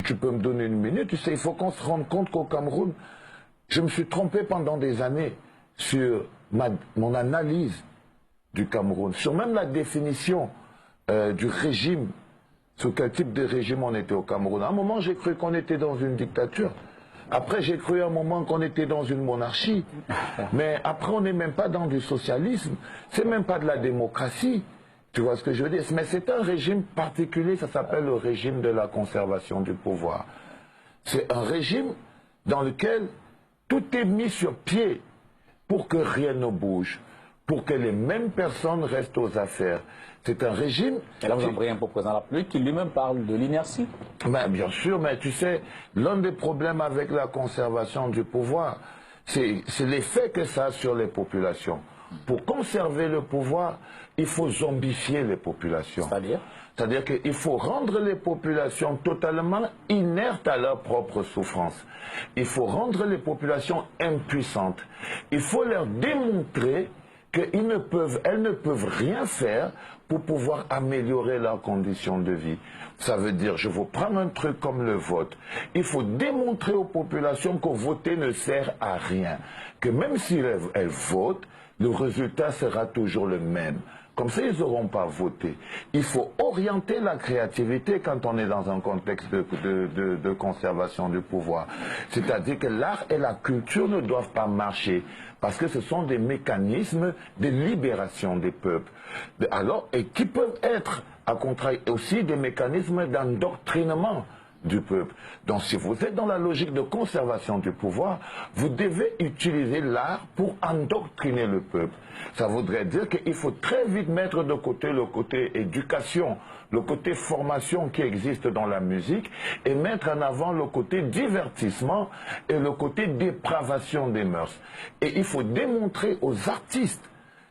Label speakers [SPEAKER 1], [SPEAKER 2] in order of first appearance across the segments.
[SPEAKER 1] Tu peux me donner une minute, tu sais, il faut qu'on se rende compte qu'au Cameroun, je me suis trompé pendant des années sur mon analyse du Cameroun, sur même la définition du régime, sur quel type de régime on était au Cameroun. À un moment, j'ai cru qu'on était dans une dictature. Après, j'ai cru à un moment qu'on était dans une monarchie. Mais après, on n'est même pas dans du socialisme. C'est même pas de la démocratie. Tu vois ce que je veux dire? Mais c'est un régime particulier, ça s'appelle le régime de la conservation du pouvoir. C'est un régime dans lequel tout est mis sur pied pour que rien ne bouge, pour que les mêmes personnes restent aux affaires. C'est un régime...
[SPEAKER 2] Et là, vous envoyez un peu président de la République qui lui-même parle de l'inertie.
[SPEAKER 1] Ben, bien sûr, mais tu sais, l'un des problèmes avec la conservation du pouvoir, c'est l'effet que ça a sur les populations. Pour conserver le pouvoir, il faut zombifier les populations.
[SPEAKER 2] C'est-à-dire?
[SPEAKER 1] C'est-à-dire qu'il faut rendre les populations totalement inertes à leur propre souffrance. Il faut rendre les populations impuissantes. Il faut leur démontrer qu'elles ne peuvent rien faire pour pouvoir améliorer leurs conditions de vie. Ça veut dire, je vous prends un truc comme le vote. Il faut démontrer aux populations que voter ne sert à rien. Que même si elles votent, le résultat sera toujours le même. Comme ça, ils n'auront pas voté. Il faut orienter la créativité quand on est dans un contexte de conservation du pouvoir. C'est-à-dire que l'art et la culture ne doivent pas marcher, parce que ce sont des mécanismes de libération des peuples. Alors, et qui peuvent être, à contraire, aussi des mécanismes d'endoctrinement du peuple. Donc si vous êtes dans la logique de conservation du pouvoir, vous devez utiliser l'art pour endoctriner le peuple. Ça voudrait dire qu'il faut très vite mettre de côté le côté éducation, le côté formation qui existe dans la musique et mettre en avant le côté divertissement et le côté dépravation des mœurs. Et il faut démontrer aux artistes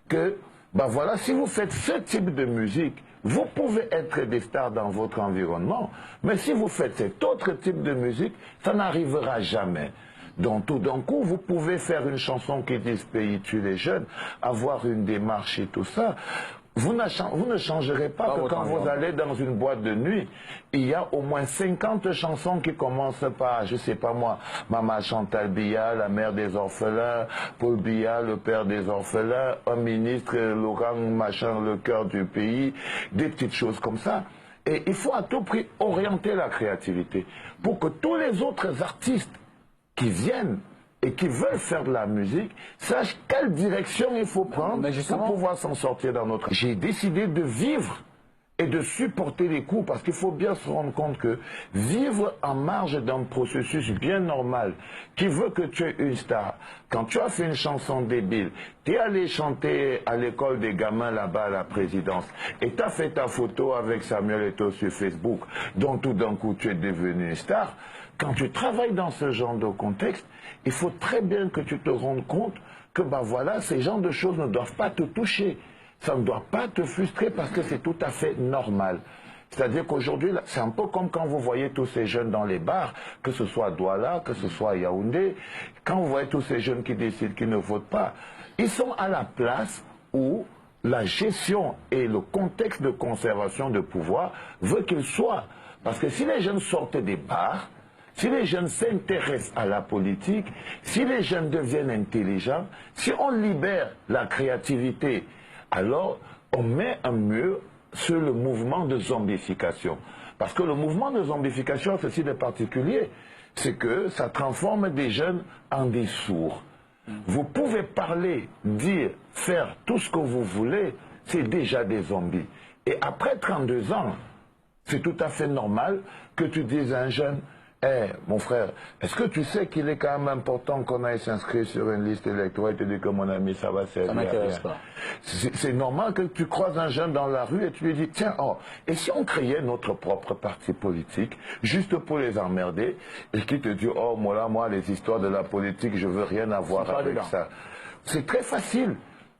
[SPEAKER 1] que, ben voilà, si vous faites ce type de musique, vous pouvez être des stars dans votre environnement, mais si vous faites cet autre type de musique, ça n'arrivera jamais. Donc tout d'un coup, vous pouvez faire une chanson qui dit « Pays tue les jeunes », avoir une démarche et tout ça. Vous ne changerez pas que quand vous allez dans une boîte de nuit, il y a au moins 50 chansons qui commencent par, je sais pas moi, Maman Chantal Biya, la mère des orphelins, Paul Biya, le père des orphelins, un ministre, Laurent Machin, le cœur du pays, des petites choses comme ça. Et il faut à tout prix orienter la créativité pour que tous les autres artistes qui viennent et qui veulent faire de la musique, sachent quelle direction il faut prendre pour pouvoir s'en sortir dans notre... J'ai décidé de vivre et de supporter les coups, parce qu'il faut bien se rendre compte que vivre en marge d'un processus bien normal, qui veut que tu es une star, quand tu as fait une chanson débile, tu es allé chanter à l'école des gamins là-bas à la présidence, et tu as fait ta photo avec Samuel Eto'o sur Facebook, donc tout d'un coup tu es devenu une star. Quand tu travailles dans ce genre de contexte, il faut très bien que tu te rendes compte que ben voilà, ces genres de choses ne doivent pas te toucher. Ça ne doit pas te frustrer parce que c'est tout à fait normal. C'est-à-dire qu'aujourd'hui, c'est un peu comme quand vous voyez tous ces jeunes dans les bars, que ce soit à Douala, que ce soit à Yaoundé, quand vous voyez tous ces jeunes qui décident qu'ils ne votent pas, ils sont à la place où la gestion et le contexte de conservation de pouvoir veut qu'ils soient. Parce que si les jeunes sortent des bars, si les jeunes s'intéressent à la politique, si les jeunes deviennent intelligents, si on libère la créativité, alors on met un mur sur le mouvement de zombification. Parce que le mouvement de zombification, ceci de particulier, c'est que ça transforme des jeunes en des sourds. Vous pouvez parler, dire, faire tout ce que vous voulez, c'est déjà des zombies. Et après 32 ans, c'est tout à fait normal que tu dises à un jeune: hey, mon frère, est-ce que tu sais qu'il est quand même important qu'on aille s'inscrire sur une liste électorale? Et te dis que mon ami, ça va servir. Ça
[SPEAKER 2] m'intéresse pas.
[SPEAKER 1] C'est normal que tu croises un jeune dans la rue et tu lui dis: tiens, oh, et si on créait notre propre parti politique, juste pour les emmerder, et qui te dit: oh, moi, les histoires de la politique, je veux rien avoir avec ça. C'est très facile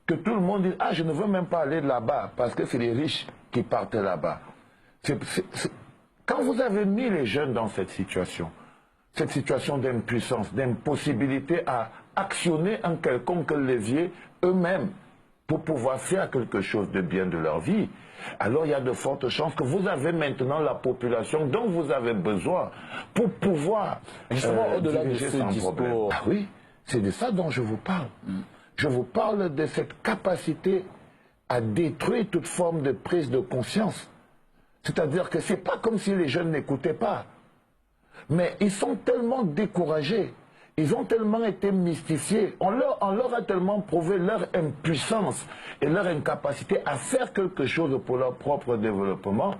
[SPEAKER 1] que tout le monde dise: ah, je ne veux même pas aller là-bas, parce que c'est les riches qui partent là-bas. Quand vous avez mis les jeunes dans cette situation d'impuissance, d'impossibilité à actionner un quelconque levier eux-mêmes, pour pouvoir faire quelque chose de bien de leur vie, alors il y a de fortes chances que vous avez maintenant la population dont vous avez besoin pour pouvoir
[SPEAKER 2] justement au-delà de
[SPEAKER 1] diriger
[SPEAKER 2] ce
[SPEAKER 1] sans
[SPEAKER 2] discours.
[SPEAKER 1] problème. Ah oui, c'est de ça dont je vous parle. Je vous parle de cette capacité à détruire toute forme de prise de conscience. C'est-à-dire que ce n'est pas comme si les jeunes n'écoutaient pas. Mais ils sont tellement découragés, ils ont tellement été mystifiés, on leur a tellement prouvé leur impuissance et leur incapacité à faire quelque chose pour leur propre développement,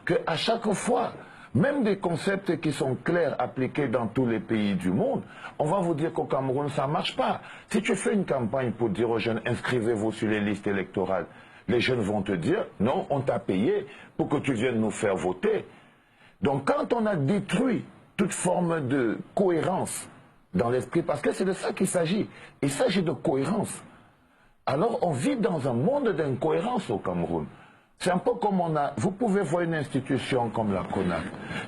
[SPEAKER 1] qu'à chaque fois, même des concepts qui sont clairs, appliqués dans tous les pays du monde, on va vous dire qu'au Cameroun, ça ne marche pas. Si tu fais une campagne pour dire aux jeunes, inscrivez-vous sur les listes électorales, les jeunes vont te dire, non, on t'a payé pour que tu viennes nous faire voter. Donc quand on a détruit toute forme de cohérence dans l'esprit, parce que c'est de ça qu'il s'agit, il s'agit de cohérence. Alors on vit dans un monde d'incohérence au Cameroun. C'est un peu comme vous pouvez voir une institution comme la CONAC.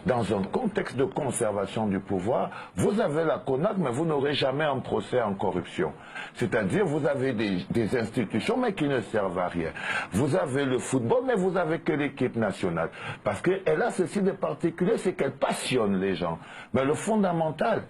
[SPEAKER 1] Dans un contexte de conservation du pouvoir, vous avez la CONAC, mais vous n'aurez jamais un procès en corruption. C'est-à-dire, vous avez des institutions, mais qui ne servent à rien. Vous avez le football, mais vous n'avez que l'équipe nationale. Parce qu'elle a ceci de particulier, c'est qu'elle passionne les gens. Mais le fondamental,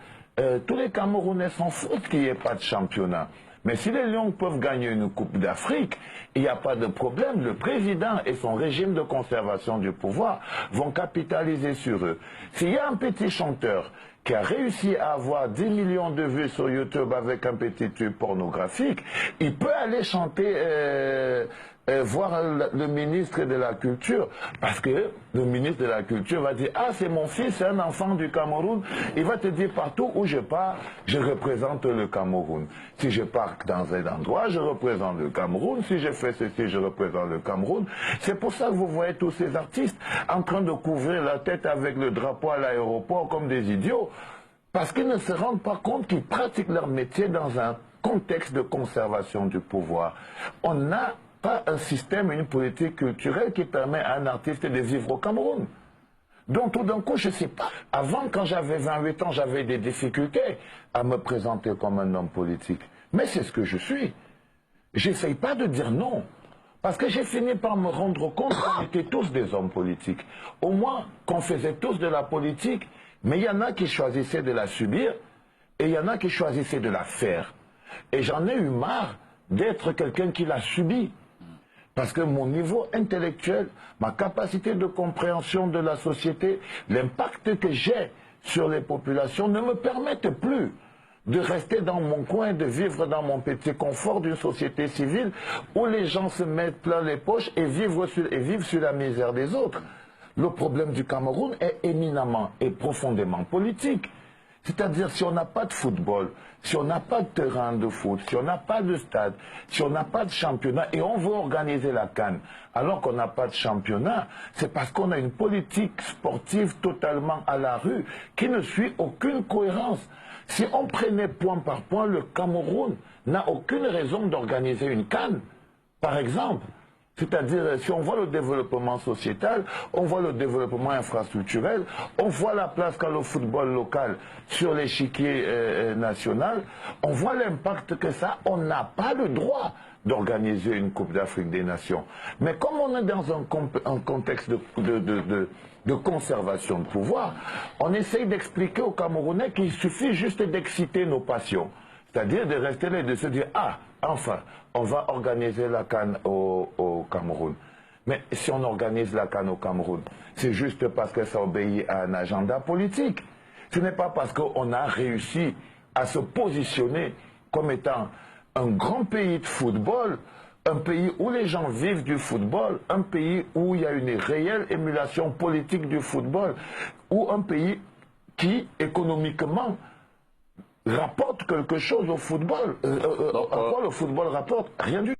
[SPEAKER 1] tous les Camerounais s'en foutent qu'il n'y ait pas de championnat. Mais si les Lions peuvent gagner une Coupe d'Afrique, il n'y a pas de problème. Le président et son régime de conservation du pouvoir vont capitaliser sur eux. S'il y a un petit chanteur qui a réussi à avoir 10 millions de vues sur YouTube avec un petit tube pornographique, il peut aller chanter, voir le ministre de la Culture, parce que le ministre de la Culture va dire « Ah, c'est mon fils, c'est un enfant du Cameroun ». Il va te dire partout où je pars, je représente le Cameroun. Si je pars dans un endroit, je représente le Cameroun. Si je fais ceci, je représente le Cameroun. C'est pour ça que vous voyez tous ces artistes en train de couvrir la tête avec le drapeau à l'aéroport comme des idiots, parce qu'ils ne se rendent pas compte qu'ils pratiquent leur métier dans un contexte de conservation du pouvoir. On n'a pas un système, une politique culturelle qui permet à un artiste de vivre au Cameroun. Donc tout d'un coup, je ne sais pas. Avant, quand j'avais 28 ans, j'avais des difficultés à me présenter comme un homme politique. Mais c'est ce que je suis. J'essaye pas de dire non. Parce que j'ai fini par me rendre compte qu'on était tous des hommes politiques. Au moins qu'on faisait tous de la politique, mais il y en a qui choisissaient de la subir et il y en a qui choisissaient de la faire. Et j'en ai eu marre d'être quelqu'un qui l'a subi. Parce que mon niveau intellectuel, ma capacité de compréhension de la société, l'impact que j'ai sur les populations ne me permettent plus de rester dans mon coin, de vivre dans mon petit confort d'une société civile où les gens se mettent plein les poches et vivent sur la misère des autres. Le problème du Cameroun est éminemment et profondément politique. C'est-à-dire, si on n'a pas de football, si on n'a pas de terrain de foot, si on n'a pas de stade, si on n'a pas de championnat, et on veut organiser la CAN, alors qu'on n'a pas de championnat, c'est parce qu'on a une politique sportive totalement à la rue, qui ne suit aucune cohérence. Si on prenait point par point, le Cameroun n'a aucune raison d'organiser une CAN, par exemple. C'est-à-dire, si on voit le développement sociétal, on voit le développement infrastructurel, on voit la place qu'a le football local sur l'échiquier national, on voit l'impact que ça, on n'a pas le droit d'organiser une Coupe d'Afrique des Nations. Mais comme on est dans un contexte de conservation de pouvoir, on essaye d'expliquer aux Camerounais qu'il suffit juste d'exciter nos passions. C'est-à-dire de rester là et de se dire, ah, enfin, on va organiser la CAN au Cameroun. Mais si on organise la CAN au Cameroun, c'est juste parce que ça obéit à un agenda politique. Ce n'est pas parce qu'on a réussi à se positionner comme étant un grand pays de football, un pays où les gens vivent du football, un pays où il y a une réelle émulation politique du football, ou un pays qui, économiquement, rapporte quelque chose au football. À quoi le football rapporte? Rien du tout.